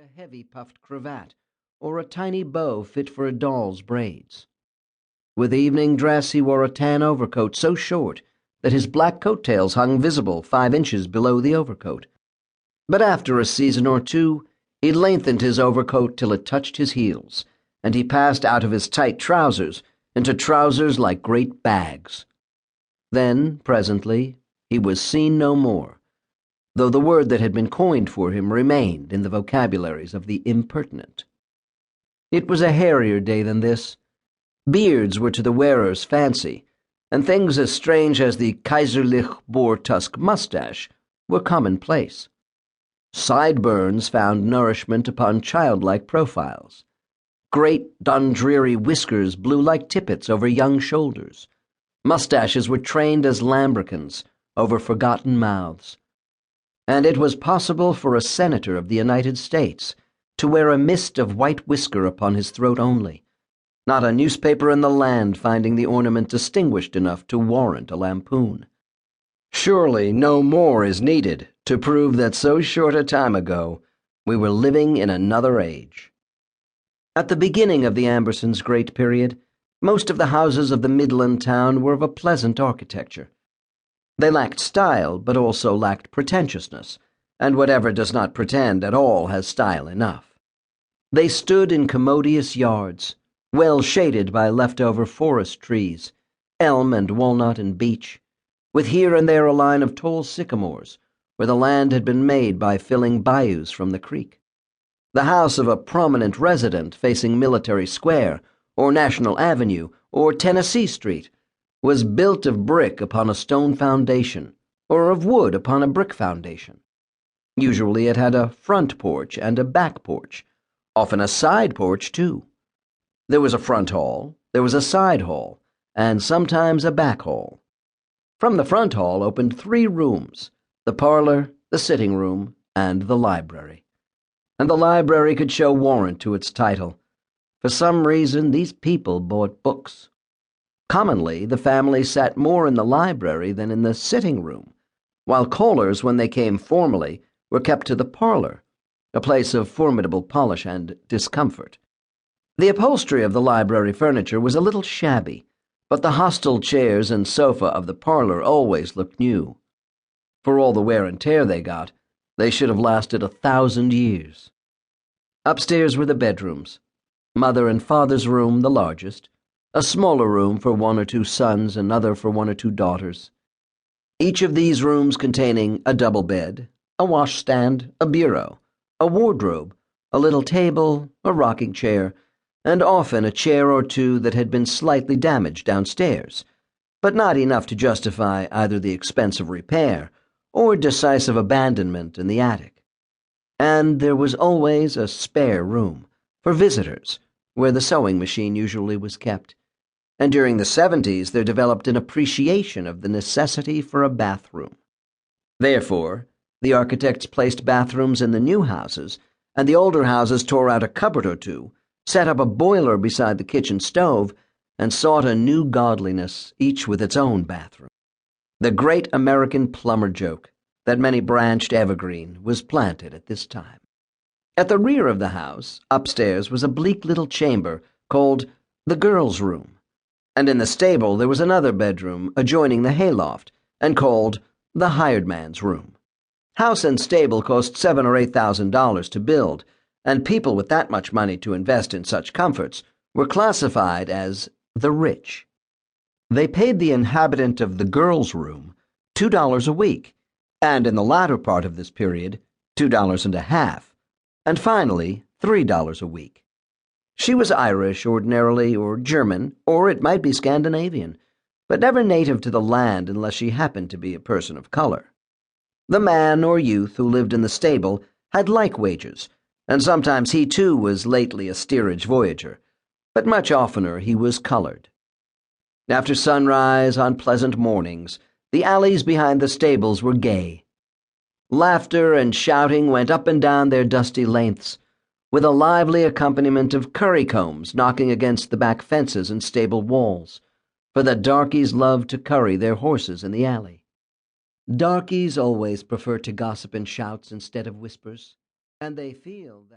a heavy puffed cravat or a tiny bow fit for a doll's braids. With evening dress he wore a tan overcoat so short that his black coat-tails hung visible 5 inches below the overcoat. But after a season or two, he lengthened his overcoat till it touched his heels, and he passed out of his tight trousers into trousers like great bags. Then, presently, he was seen no more, though the word that had been coined for him remained in the vocabularies of the impertinent. It was a hairier day than this. Beards were to the wearer's fancy, and things as strange as the Kaiserlich boar-tusk mustache were commonplace. Sideburns found nourishment upon childlike profiles. Great Dundreary whiskers blew like tippets over young shoulders. Mustaches were trained as lambrequins over forgotten mouths. And it was possible for a senator of the United States to wear a mist of white whisker upon his throat only, not a newspaper in the land finding the ornament distinguished enough to warrant a lampoon. Surely no more is needed to prove that so short a time ago we were living in another age. At the beginning of the Ambersons' great period, most of the houses of the Midland town were of a pleasant architecture. They lacked style, but also lacked pretentiousness, and whatever does not pretend at all has style enough. They stood in commodious yards, well shaded by leftover forest trees, elm and walnut and beech, with here and there a line of tall sycamores, where the land had been made by filling bayous from the creek. The house of a prominent resident facing Military Square, or National Avenue, or Tennessee Street, was built of brick upon a stone foundation, or of wood upon a brick foundation. Usually it had a front porch and a back porch, often a side porch, too. There was a front hall, there was a side hall, and sometimes a back hall. From the front hall opened 3 rooms, the parlor, the sitting room, and the library. And the library could show warrant to its title. For some reason, these people bought books. Commonly, the family sat more in the library than in the sitting room, while callers, when they came formally, were kept to the parlor, a place of formidable polish and discomfort. The upholstery of the library furniture was a little shabby, but the hostile chairs and sofa of the parlor always looked new. For all the wear and tear they got, they should have lasted 1,000 years. Upstairs were the bedrooms. Mother and father's room, the largest, a smaller room for 1 or 2 sons, another for 1 or 2 daughters. Each of these rooms containing a double bed, a washstand, a bureau, a wardrobe, a little table, a rocking chair, and often a chair or 2 that had been slightly damaged downstairs, but not enough to justify either the expense of repair or decisive abandonment in the attic. And there was always a spare room for visitors, where the sewing machine usually was kept. And during the 70s there developed an appreciation of the necessity for a bathroom. Therefore, the architects placed bathrooms in the new houses, and the older houses tore out a cupboard or 2, set up a boiler beside the kitchen stove, and sought a new godliness, each with its own bathroom. The great American plumber joke, that many branched evergreen, was planted at this time. At the rear of the house, upstairs, was a bleak little chamber called the girls' room, and in the stable there was another bedroom adjoining the hayloft, and called the hired man's room. House and stable cost $7,000 or $8,000 to build, and people with that much money to invest in such comforts were classified as the rich. They paid the inhabitant of the girls' room $2 a week, and in the latter part of this period, $2.50, and finally $3 a week. She was Irish ordinarily, or German, or it might be Scandinavian, but never native to the land unless she happened to be a person of color. The man or youth who lived in the stable had like wages, and sometimes he too was lately a steerage voyager, but much oftener he was colored. After sunrise on pleasant mornings, the alleys behind the stables were gay. Laughter and shouting went up and down their dusty lengths, with a lively accompaniment of currycombs knocking against the back fences and stable walls, for the darkies loved to curry their horses in the alley. Darkies always prefer to gossip in shouts instead of whispers, and they feel that